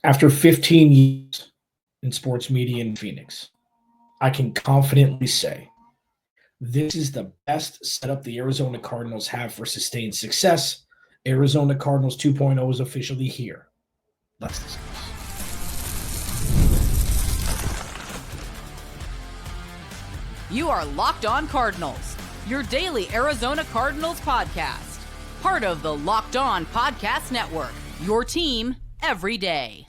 After 15 years in sports media in Phoenix, I can confidently say this is the best setup the Arizona Cardinals have for sustained success. Arizona Cardinals 2.0 is officially here. Let's discuss. You are Locked On Cardinals, your daily Arizona Cardinals podcast. Part of the Locked On Podcast Network, your team every day.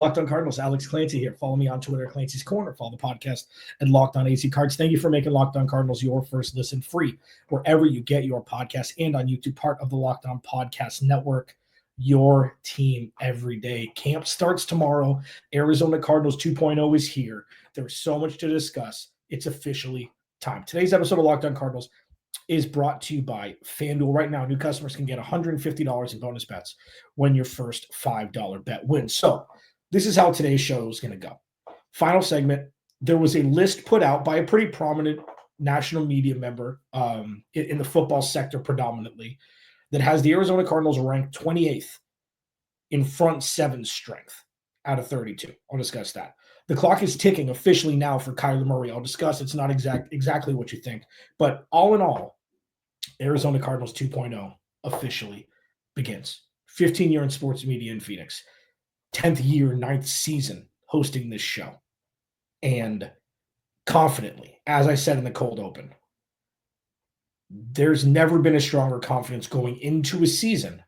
Locked On Cardinals, Alex Clancy here. Follow me on Twitter, Clancy's Corner. Follow the podcast at Locked On AC Cards. Thank you for making Locked On Cardinals your first listen free wherever you get your podcast and on YouTube, part of the Locked On Podcast Network, your team every day. Camp starts tomorrow. Arizona Cardinals 2.0 is here. There's so much to discuss. It's officially time. Today's episode of Locked On Cardinals is brought to you by FanDuel. Right now, new customers can get $150 in bonus bets when your first $5 bet wins. So, this is how today's show is going to go. Final segment, there was a list put out by a pretty prominent national media member in the football sector predominantly that has the Arizona Cardinals ranked 28th in front seven strength out of 32. I'll discuss that. The clock is ticking officially now for Kyler Murray. I'll discuss it's not exactly what you think. But all in all, Arizona Cardinals 2.0 officially begins. 15 year in sports media in Phoenix. 10th year, 9th season hosting this show. And confidently, as I said in the cold open, there's never been a stronger confidence going into a season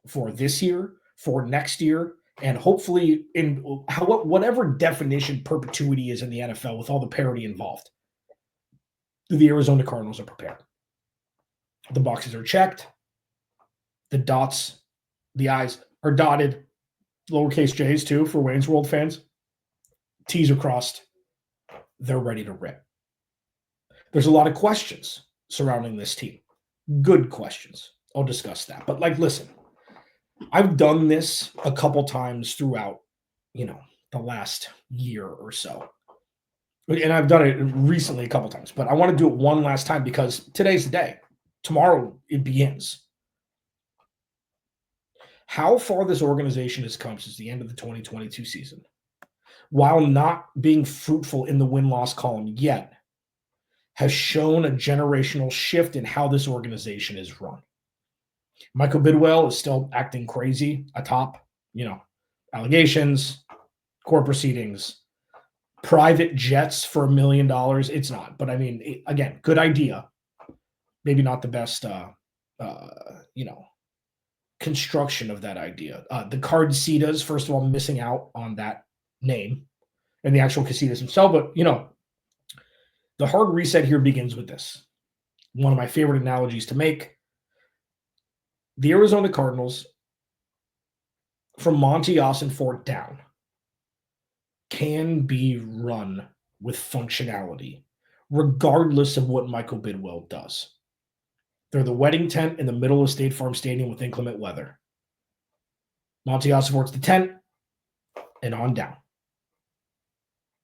for this year, for next year, and hopefully in whatever definition perpetuity is in the NFL with all the parity involved. The Arizona Cardinals are prepared. The boxes are checked. The dots, the I's are dotted. Lowercase j's too for Wayne's World fans. T's are crossed. They're ready to rip. There's a lot of questions surrounding this team. Good questions. I'll discuss that. But listen, I've done this a couple times throughout, the last year or so. And I've done it recently a couple times, but I want to do it one last time because today's the day. Tomorrow it begins. How far this organization has come since the end of the 2022 season, while not being fruitful in the win-loss column yet, has shown a generational shift in how this organization is run. Michael Bidwell is still acting crazy atop, allegations, court proceedings, private jets for $1 million. It's not, but I mean, again, good idea. Maybe not the best, construction of that idea. The Cardcitas, first of all, missing out on that name and the actual casitas themselves. But, the hard reset here begins with this. One of my favorite analogies to make. The Arizona Cardinals, from Monty Ossenfort down, can be run with functionality, regardless of what Michael Bidwell does. They're the wedding tent in the middle of State Farm Stadium with inclement weather. Monty Ossenfort's the tent, and on down.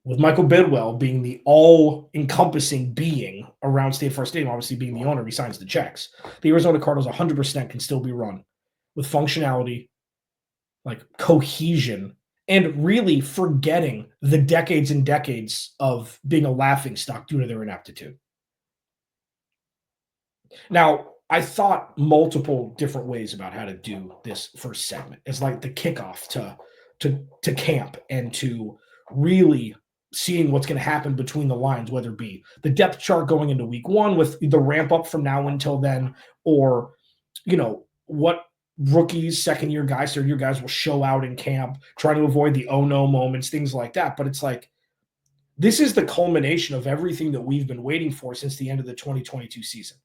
With Michael Bidwell being the all-encompassing being around State Farm Stadium, obviously being the owner, he signs the checks. The Arizona Cardinals 100% can still be run with functionality, cohesion, and really forgetting the decades and decades of being a laughingstock due to their ineptitude. Now, I thought multiple different ways about how to do this first segment. It's like the kickoff to camp and to really seeing what's going to happen between the lines, whether it be the depth chart going into week one with the ramp up from now until then, or, what rookies, second-year guys, third-year guys will show out in camp, trying to avoid the oh-no moments, things like that. But it's like, this is the culmination of everything that we've been waiting for since the end of the 2022 season.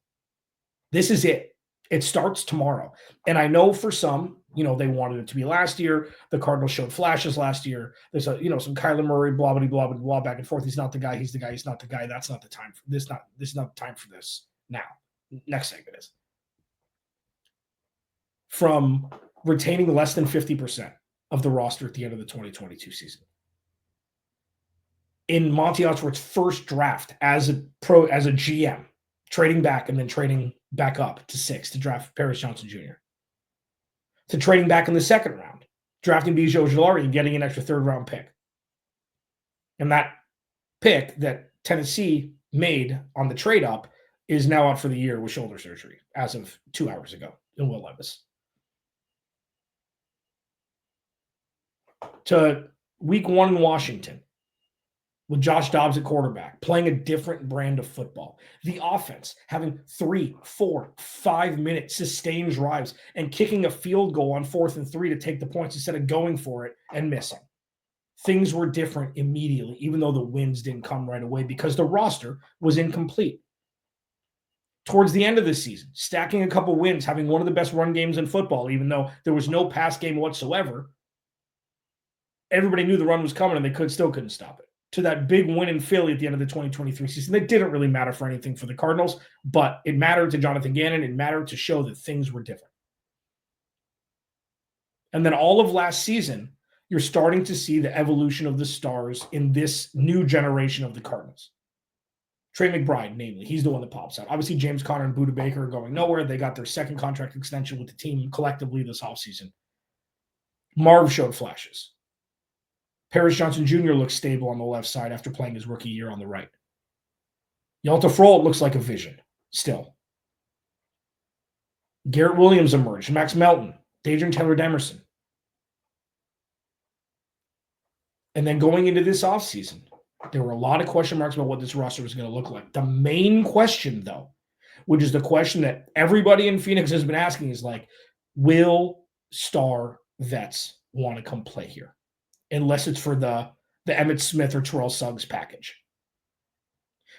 This is it. It starts tomorrow. And I know for some, they wanted it to be last year. The Cardinals showed flashes last year. There's some Kyler Murray, blah, blah, blah, blah, blah, back and forth. He's not the guy. He's the guy. He's not the guy. That's not the time for this. This is not the time for this now. Next segment is. From retaining less than 50% of the roster at the end of the 2022 season. In Monty Ossenfort's first draft as a GM, trading back and then trading back up to 6 to draft Paris Johnson Jr. To trading back in the second round drafting Bijan Ojulari and getting an extra third-round pick. And that pick that Tennessee made on the trade-up is now out for the year with shoulder surgery as of 2 hours ago in Will Levis. To week 1 in Washington with Josh Dobbs at quarterback, playing a different brand of football. The offense having 3, 4, 5-minute sustained drives and kicking a field goal on 4th and 3 to take the points instead of going for it and missing. Things were different immediately, even though the wins didn't come right away because the roster was incomplete. Towards the end of the season, stacking a couple wins, having one of the best run games in football, even though there was no pass game whatsoever, everybody knew the run was coming and they still couldn't stop it. To that big win in Philly at the end of the 2023 season, that didn't really matter for anything for the Cardinals, but it mattered to Jonathan Gannon. It mattered to show that things were different. And then all of last season, you're starting to see the evolution of the stars in this new generation of the Cardinals. Trey McBride, namely, he's the one that pops out. Obviously, James Conner and Budda Baker are going nowhere. They got their second contract extension with the team collectively this offseason. Marv showed flashes. Paris Johnson Jr. looks stable on the left side after playing his rookie year on the right. Yalta Frolt looks like a vision still. Garrett Williams emerged. Max Melton, Dadrian Taylor-Demerson. And then going into this offseason, there were a lot of question marks about what this roster was going to look like. The main question, though, which is the question that everybody in Phoenix has been asking, is like, will star vets want to come play here? Unless it's for the Emmitt Smith or Terrell Suggs package.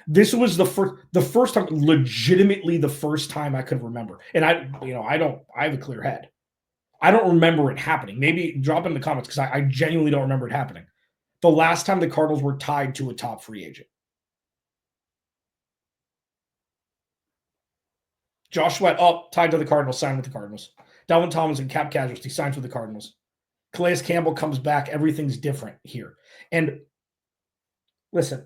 This was the first time, legitimately the first time I could remember. And I have a clear head. I don't remember it happening. Maybe drop in the comments because I genuinely don't remember it happening. The last time the Cardinals were tied to a top free agent. Josh Sweat, tied to the Cardinals, signed with the Cardinals. Dalvin Tomlinson, cap casualty, signs with the Cardinals. Calais Campbell comes back. Everything's different here. And listen,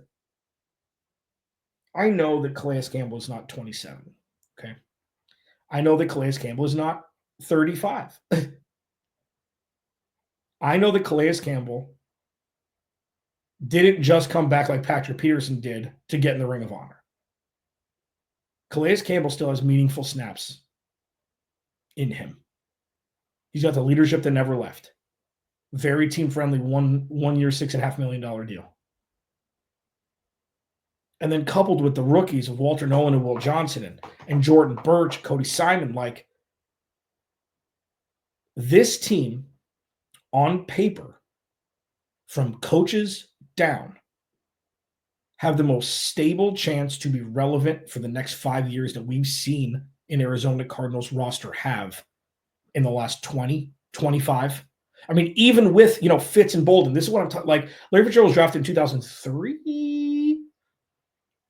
I know that Calais Campbell is not 27, okay? I know that Calais Campbell is not 35. I know that Calais Campbell didn't just come back like Patrick Peterson did to get in the Ring of Honor. Calais Campbell still has meaningful snaps in him. He's got the leadership that never left. Very team-friendly, one year, $6.5 million deal. And then coupled with the rookies of Walter Nolan and Will Johnson and Jordan Birch, Cody Simon, like this team on paper, from coaches down, have the most stable chance to be relevant for the next 5 years that we've seen an Arizona Cardinals roster have in the last 20, 25. I mean, even with, Fitz and Bolden, this is what I'm talking, like Larry Fitzgerald was drafted in 2003.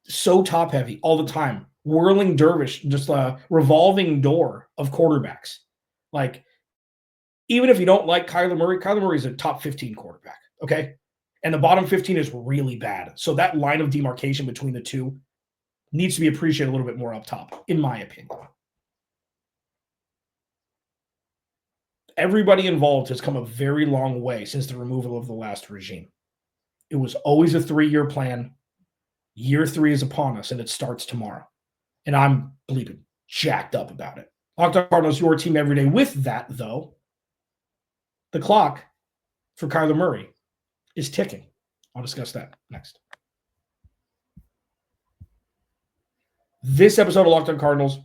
So top heavy all the time. Whirling dervish, just a revolving door of quarterbacks. Like, even if you don't like Kyler Murray is a top 15 quarterback, okay? And the bottom 15 is really bad. So that line of demarcation between the two needs to be appreciated a little bit more up top, in my opinion. Everybody involved has come a very long way since the removal of the last regime. It was always a 3-year plan. Year 3 is upon us, and it starts tomorrow. And I'm bleeping jacked up about it. Locked On Cardinals, your team every day. With that, though, the clock for Kyler Murray is ticking. I'll discuss that next. This episode of Locked On Cardinals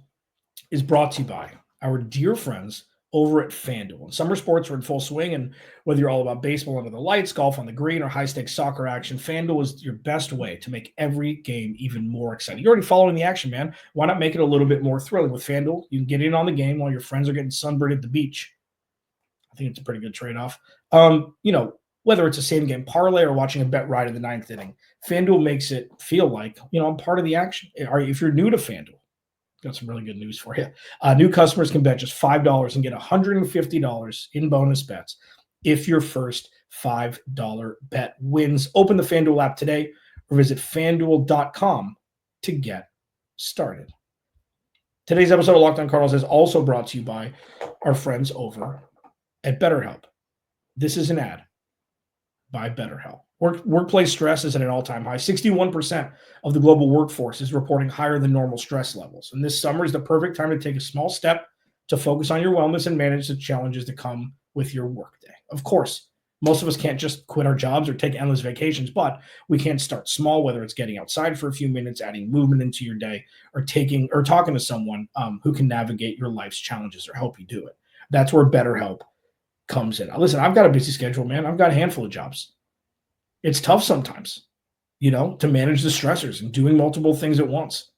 is brought to you by our dear friends over at FanDuel. And summer sports are in full swing, and whether you're all about baseball under the lights, golf on the green, or high-stakes soccer action, FanDuel is your best way to make every game even more exciting. You're already following the action, man. Why not make it a little bit more thrilling? With FanDuel, you can get in on the game while your friends are getting sunburned at the beach. I think it's a pretty good trade-off. Whether it's a same-game parlay or watching a bet ride in the 9th inning, FanDuel makes it feel like, I'm part of the action. If you're new to FanDuel, got some really good news for you. New customers can bet just $5 and get $150 in bonus bets if your first $5 bet wins. Open the FanDuel app today or visit FanDuel.com to get started. Today's episode of Locked On Cardinals is also brought to you by our friends over at BetterHelp. This is an ad by BetterHelp. Workplace stress is at an all-time high. 61% of the global workforce is reporting higher than normal stress levels. And this summer is the perfect time to take a small step to focus on your wellness and manage the challenges that come with your workday. Of course, most of us can't just quit our jobs or take endless vacations, but we can start small, whether it's getting outside for a few minutes, adding movement into your day, or talking to someone who can navigate your life's challenges or help you do it. That's where BetterHelp comes in. Listen, I've got a busy schedule, man. I've got a handful of jobs. It's tough sometimes, to manage the stressors and doing multiple things at once.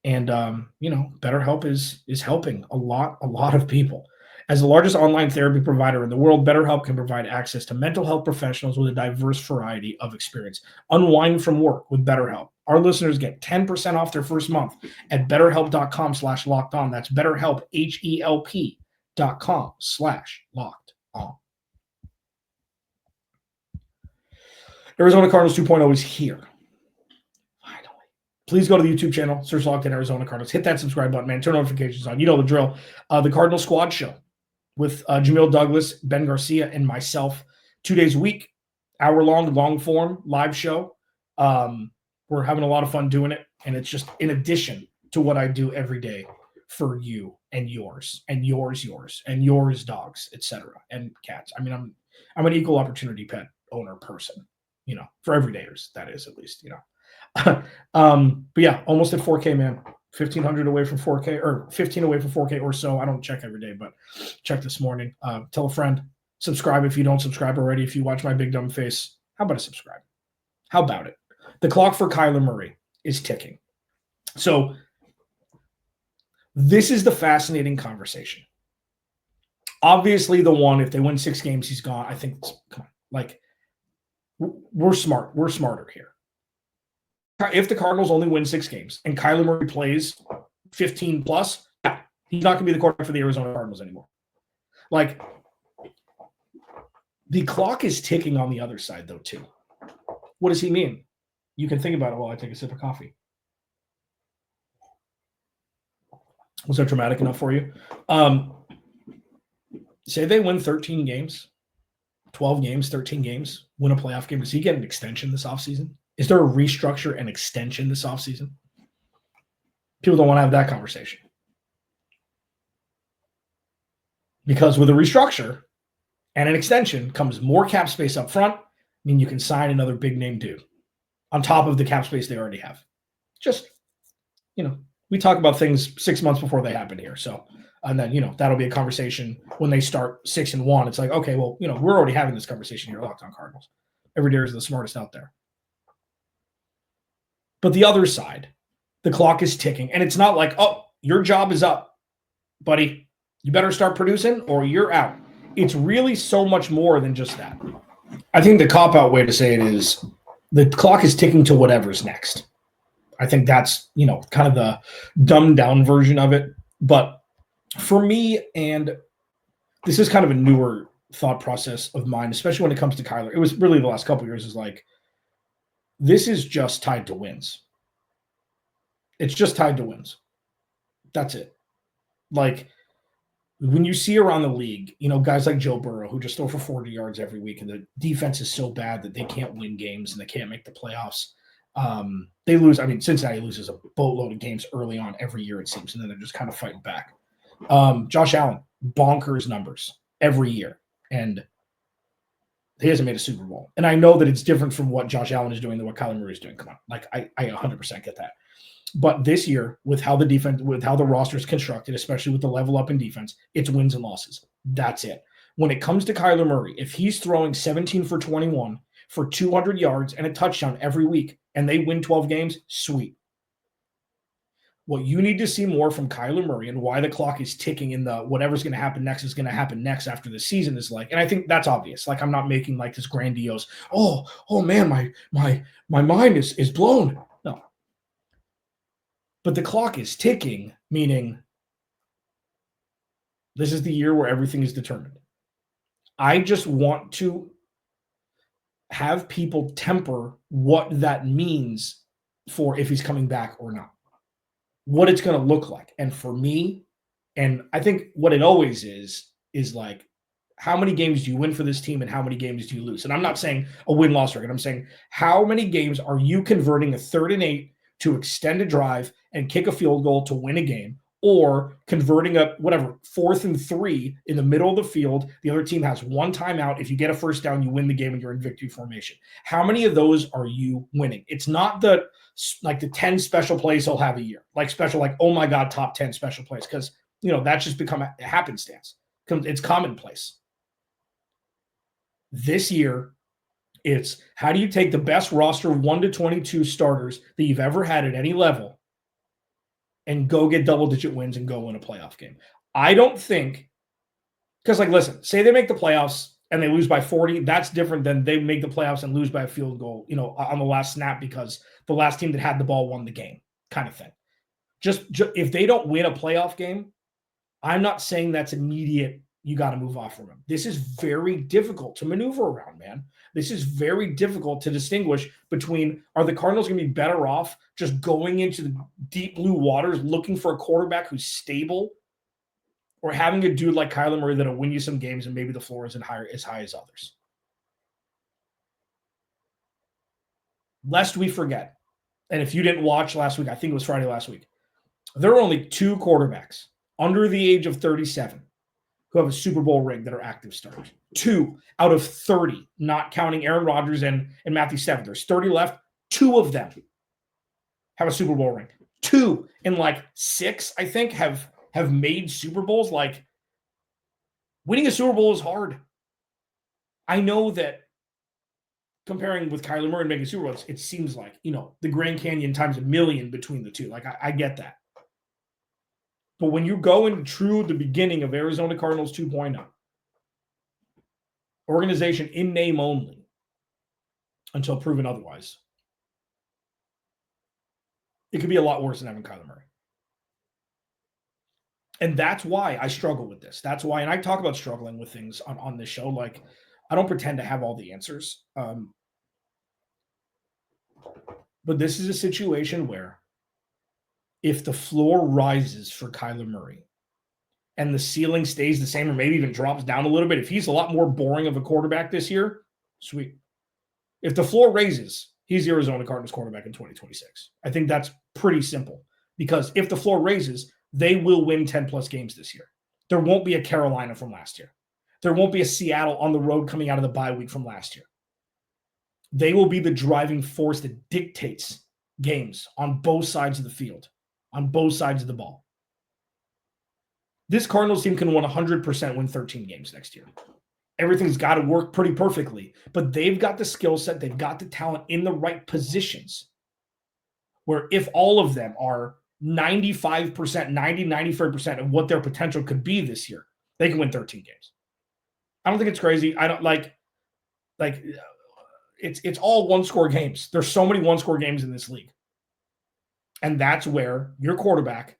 And, BetterHelp is helping a lot of people. As the largest online therapy provider in the world, BetterHelp can provide access to mental health professionals with a diverse variety of experience. Unwind from work with BetterHelp. Our listeners get 10% off their first month at betterhelp.com/lockedon. That's BetterHelp, HELP.com/lockedon. Arizona Cardinals 2.0 is here. Finally. Please go to the YouTube channel, search Locked On Arizona Cardinals. Hit that subscribe button, man. Turn notifications on. You know the drill. The Cardinal Squad Show with Jamil Douglas, Ben Garcia, and myself 2 days a week. Hour-long, long-form live show. We're having a lot of fun doing it, and it's just in addition to what I do every day for you and yours, and yours, and yours, dogs, etc., and cats. I mean, I'm an equal opportunity pet owner person, for everydayers, that is, at least, But yeah, almost at 4K, man. 1,500 away from 4K, or 15 away from 4K or so. I don't check every day, but check this morning. Tell a friend. Subscribe if you don't subscribe already. If you watch my big dumb face, how about a subscribe? How about it? The clock for Kyler Murray is ticking. So this is the fascinating conversation. Obviously, the one, if they win 6 games, he's gone. I think, come on, like, we're smart. We're smarter here. If the Cardinals only win 6 games and Kyler Murray plays 15 plus, he's not going to be the quarterback for the Arizona Cardinals anymore. Like, the clock is ticking on the other side, though, too. What does he mean? You can think about it while I take a sip of coffee. Was that dramatic enough for you? Say they win 13 games, 12 games, 13 games, win a playoff game. Does he get an extension this offseason? Is there a restructure and extension this offseason? People don't want to have that conversation. Because with a restructure and an extension comes more cap space up front. I mean, you can sign another big name dude on top of the cap space they already have. Just, we talk about things 6 months before they happen here. So, and then, that'll be a conversation when they start 6-1. It's like, okay, well, we're already having this conversation here, Locked On Cardinals. Every day is the smartest out there. But the other side, the clock is ticking. And it's not like, oh, your job is up, buddy. You better start producing or you're out. It's really so much more than just that. I think the cop-out way to say it is the clock is ticking to whatever's next. I think that's, kind of the dumbed-down version of it. But for me, and this is kind of a newer thought process of mine, especially when it comes to Kyler. It was really the last couple of years is like, this is just tied to wins. It's just tied to wins. That's it. Like, when you see around the league, guys like Joe Burrow who just throw for 40 yards every week, and the defense is so bad that they can't win games and they can't make the playoffs. They lose. I mean, Cincinnati loses a boatload of games early on every year, it seems, and then they're just kind of fighting back. Josh Allen, bonkers numbers every year, and he hasn't made a Super Bowl. And I know that it's different from what Josh Allen is doing than what Kyler Murray is doing. Come on. Like, I 100% get that. But this year, with how the roster is constructed, especially with the level up in defense, it's wins and losses. That's it. When it comes to Kyler Murray, if he's throwing 17 for 21 for 200 yards and a touchdown every week, and they win 12 games, sweet. What you need to see more from Kyler Murray, and why the clock is ticking in the whatever's going to happen next is going to happen next after the season, is like, and I think that's obvious. Like, I'm not making like this grandiose, oh man, my mind is blown. No. But the clock is ticking, meaning this is the year where everything is determined. I just want to have people temper what that means for if he's coming back or not, what it's going to look like. And for me, and I think what it always is like, how many games do you win for this team and how many games do you lose? And I'm not saying a win-loss record. I'm saying how many games are you converting a 3rd and 8 to extend a drive and kick a field goal to win a game, or converting a 4th and 3 in the middle of the field. The other team has one timeout. If you get a first down, you win the game and you're in victory formation. How many of those are you winning? It's not the 10 special plays he'll have a year, oh my God, top 10 special plays. Because, that's just become a happenstance. It's commonplace. This year, it's how do you take the best roster of 1 to 22 starters that you've ever had at any level and go get double-digit wins and go win a playoff game. I don't think – because, listen, say they make the playoffs and they lose by 40, that's different than they make the playoffs and lose by a field goal, on the last snap because the last team that had the ball won the game kind of thing. Just if they don't win a playoff game, I'm not saying that's immediate. You got to move off from them. This is very difficult to maneuver around, man. This is very difficult to distinguish between, are the Cardinals going to be better off just going into the deep blue waters looking for a quarterback who's stable, or having a dude like Kyler Murray that'll win you some games and maybe the floor isn't as high as others? Lest we forget, and if you didn't watch last week, I think it was Friday last week, there are only 2 quarterbacks under the age of 37 who have a Super Bowl ring that are active starters. 2 out of 30, not counting Aaron Rodgers and Matthew Stafford. There's 30 left. 2 of them have a Super Bowl ring. 2 in 6, I think, have made Super Bowls. Winning a Super Bowl is hard. I know that comparing with Kyler Murray and making Super Bowls, it seems like, the Grand Canyon times a million between the two. I get that. But when you go into the beginning of Arizona Cardinals 2.0, organization in name only, until proven otherwise, it could be a lot worse than having Kyler Murray. And that's why I struggle with this. That's why, and I talk about struggling with things on this show. I don't pretend to have all the answers. But this is a situation where if the floor rises for Kyler Murray and the ceiling stays the same or maybe even drops down a little bit, if he's a lot more boring of a quarterback this year, sweet. If the floor raises, he's the Arizona Cardinals quarterback in 2026. I think that's pretty simple, because if the floor raises, they will win 10-plus games this year. There won't be a Carolina from last year. There won't be a Seattle on the road coming out of the bye week from last year. They will be the driving force that dictates games on both sides of the field, on both sides of the ball. This Cardinals team can 100% win 13 games next year. Everything's got to work pretty perfectly, but they've got the skill set, they've got the talent in the right positions, where if all of them are 95%, 95% of what their potential could be this year, they can win 13 games. I don't think it's crazy. I don't like it's all one-score games. There's so many one-score games in this league. And that's where your quarterback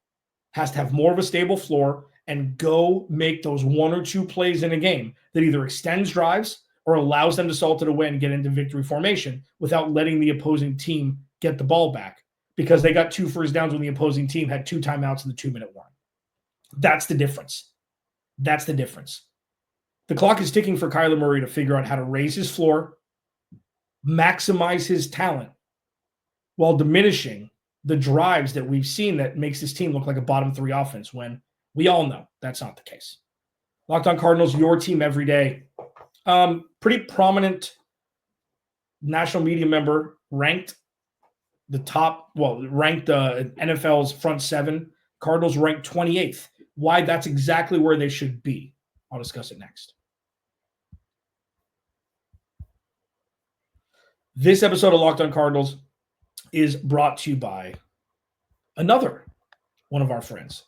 has to have more of a stable floor and go make those 1 or 2 plays in a game that either extends drives or allows them to salt it away and get into victory formation without letting the opposing team get the ball back, because they got 2 first downs when the opposing team had 2 timeouts in the 2-minute warning. That's the difference. That's the difference. The clock is ticking for Kyler Murray to figure out how to raise his floor, maximize his talent, while diminishing the drives that we've seen that makes this team look like a bottom 3 offense, when we all know that's not the case. Locked On Cardinals, your team every day. Pretty prominent national media member ranked NFL's front 7. Cardinals ranked 28th. Why that's exactly where they should be. I'll discuss it next. This episode of Locked On Cardinals is brought to you by another one of our friends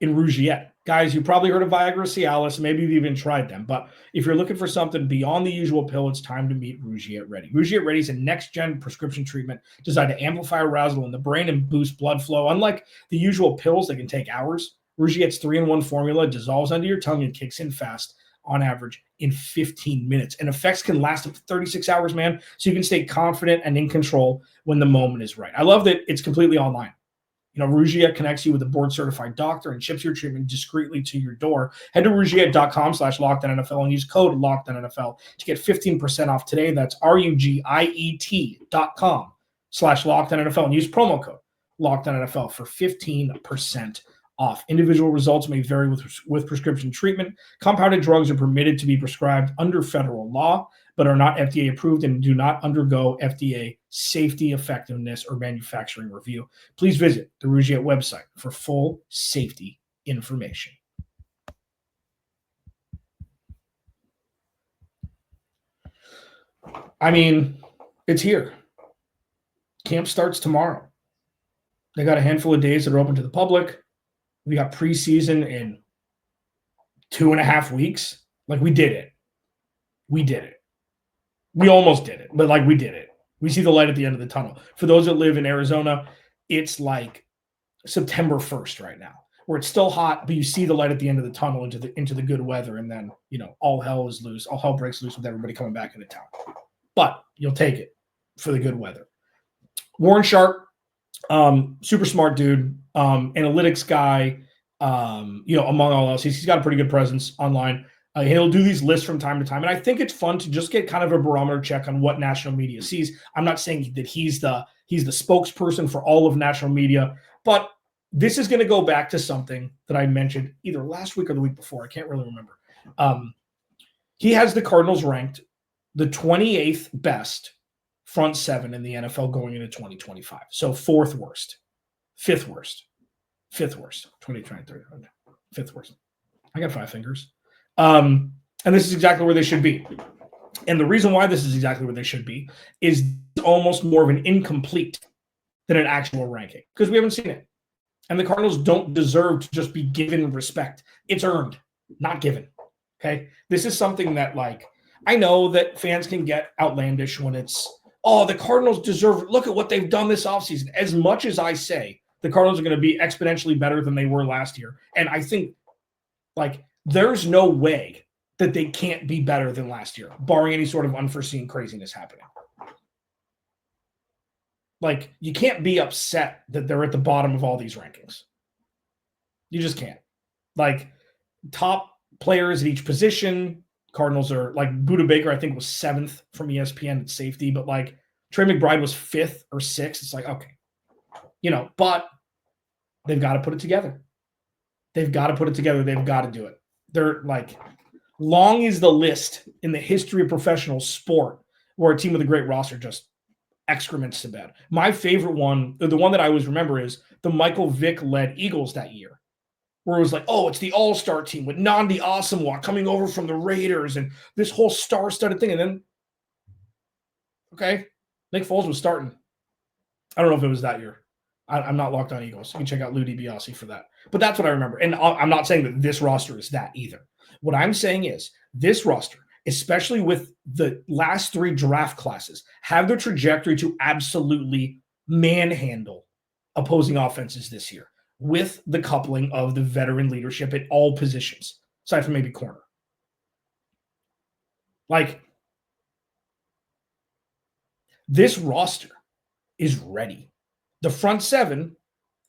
in Rougiette. Guys, you probably heard of Viagra, Cialis, maybe you've even tried them, but if you're looking for something beyond the usual pill, it's time to meet Rougiette Ready. Rougiette Ready is a next-gen prescription treatment designed to amplify arousal in the brain and boost blood flow. Unlike the usual pills that can take hours, Rougiette's 3-in-1 formula dissolves under your tongue and kicks in fast, on average, in 15 minutes. And effects can last up to 36 hours, man, so you can stay confident and in control when the moment is right. I love that it's completely online. Rougier connects you with a board-certified doctor and ships your treatment discreetly to your door. Head to rougier.com/LockedOnNFL and use code LockedOnNFL to get 15% off today. That's RUGIET.com/LockedOnNFL and use promo code LockedOnNFL for 15% off. Individual results may vary with prescription treatment. Compounded drugs are permitted to be prescribed under federal law, but are not FDA approved and do not undergo FDA safety, effectiveness, or manufacturing review. Please visit the Rougier website for full safety information. I mean, it's here. Camp starts tomorrow. They got a handful of days that are open to the public. We got preseason in 2.5 weeks. Like, we did it. We did it. We almost did it, but we did it. We see the light at the end of the tunnel. For those that live in Arizona, it's like September 1st right now, where it's still hot, but you see the light at the end of the tunnel into the good weather, and then all hell is loose. All hell breaks loose with everybody coming back into town. But you'll take it for the good weather. Warren Sharp, super smart dude, analytics guy, among all else. He's got a pretty good presence online. He'll do these lists from time to time, and I think it's fun to just get kind of a barometer check on what national media sees. I'm not saying that he's the spokesperson for all of national media, but this is going to go back to something that I mentioned either last week or the week before. I can't really remember. He has the Cardinals ranked the 28th best front seven in the NFL going into 2025. So fifth worst, 2023, fifth worst. I got 5 fingers. And this is exactly where they should be. And the reason why this is exactly where they should be is almost more of an incomplete than an actual ranking, because we haven't seen it. And the Cardinals don't deserve to just be given respect. It's earned, not given. Okay? This is something that, I know that fans can get outlandish when it's, the Cardinals deserve it. Look at what they've done this offseason. As much as I say the Cardinals are going to be exponentially better than they were last year, and I think, there's no way that they can't be better than last year, barring any sort of unforeseen craziness happening. You can't be upset that they're at the bottom of all these rankings. You just can't. Top players at each position, Cardinals are, Budda Baker, I think, was 7th from ESPN at safety, but, Trey McBride was 5th or 6th. It's okay. But they've got to put it together. They've got to put it together. They've got to do it. They're long is the list in the history of professional sport where a team with a great roster just excrements to bed. My favorite one, the one that I always remember, is the Michael Vick-led Eagles that year, where it was it's the all-star team with Nnamdi Asomugha coming over from the Raiders and this whole star-studded thing. And then, Nick Foles was starting. I don't know if it was that year. I'm not locked on Eagles. You can check out Lou DiBiase for that. But that's what I remember. And I'm not saying that this roster is that either. What I'm saying is this roster, especially with the last 3 draft classes, have the trajectory to absolutely manhandle opposing offenses this year with the coupling of the veteran leadership at all positions, aside from maybe corner. This roster is ready. The front seven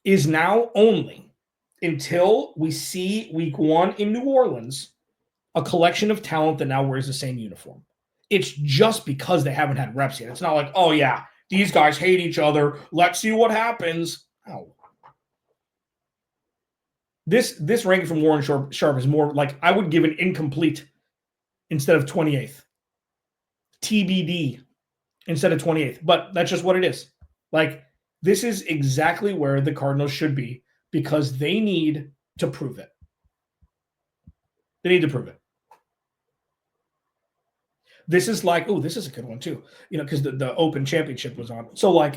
is now only, until we see week 1 in New Orleans, a collection of talent that now wears the same uniform. It's just because they haven't had reps yet. It's not these guys hate each other. Let's see what happens. No. This ranking from Warren Sharp is more I would give an incomplete instead of 28th. TBD instead of 28th. But that's just what it is. This is exactly where the Cardinals should be, because they need to prove it. They need to prove it. This is this is a good one too, because the Open Championship was on. So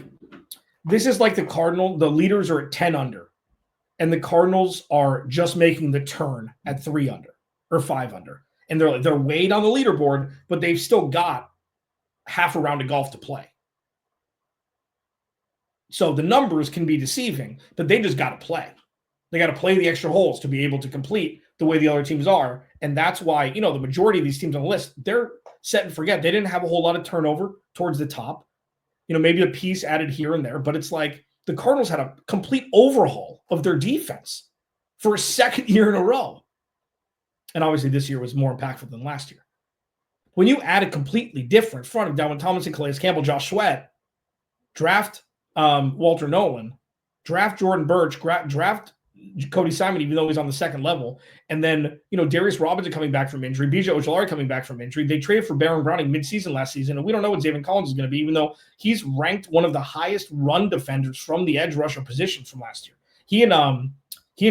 this is the Cardinal, the leaders are at 10 under, and the Cardinals are just making the turn at 3 under or 5 under. And they're way down the leaderboard, but they've still got half a round of golf to play. So the numbers can be deceiving, but they just got to play. They got to play the extra holes to be able to complete the way the other teams are. And that's why, the majority of these teams on the list, they're set and forget. They didn't have a whole lot of turnover towards the top. Maybe a piece added here and there, but it's the Cardinals had a complete overhaul of their defense for a second year in a row. And obviously this year was more impactful than last year. When you add a completely different front of Dalvin Tomlinson, Calais Campbell, Josh Sweat, draft Walter Nolan, draft Jordan Birch, draft Cody Simon, even though he's on the second level, and then, Darius Robinson coming back from injury, BJ Ojolari coming back from injury. They traded for Baron Browning midseason last season, and we don't know what Zaven Collins is going to be, even though he's ranked one of the highest run defenders from the edge rusher position from last year. He and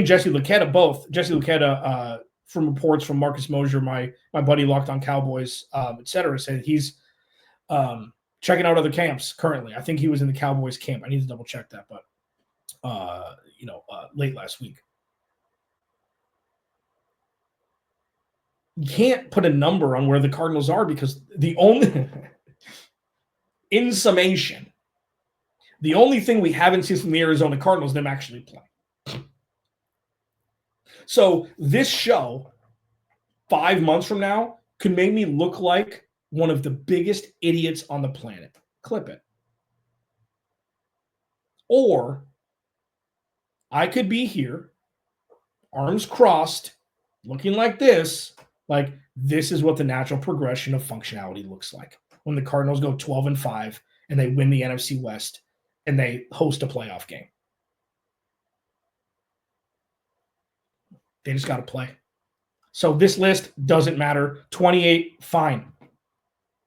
Jesse Luketa both. Jesse Luketa, from reports from Marcus Mosier, my buddy Locked On Cowboys, etc., said he's checking out other camps currently. I think he was in the Cowboys camp. I need to double check that, but late last week. You can't put a number on where the Cardinals are because in summation, the only thing we haven't seen from the Arizona Cardinals is them actually play. So this show, 5 months from now, could make me look like one of the biggest idiots on the planet. Clip it. Or I could be here, arms crossed, looking like this is what the natural progression of functionality looks like. When the Cardinals go 12-5 and they win the NFC West and they host a playoff game. They just got to play. So this list doesn't matter. 28, fine.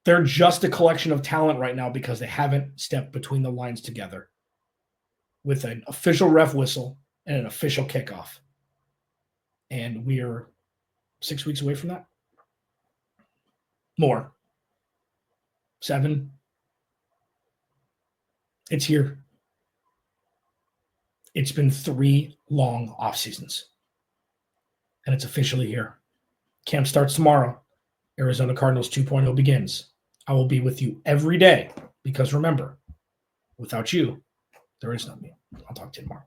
They're just a collection of talent right now because they haven't stepped between the lines together with an official ref whistle and an official kickoff. And we're 6 weeks away from that. More. 7. It's here. It's been 3 long off seasons. And it's officially here. Camp starts tomorrow. Arizona Cardinals 2.0 begins. I will be with you every day because remember, without you, there is no me. I'll talk to you tomorrow.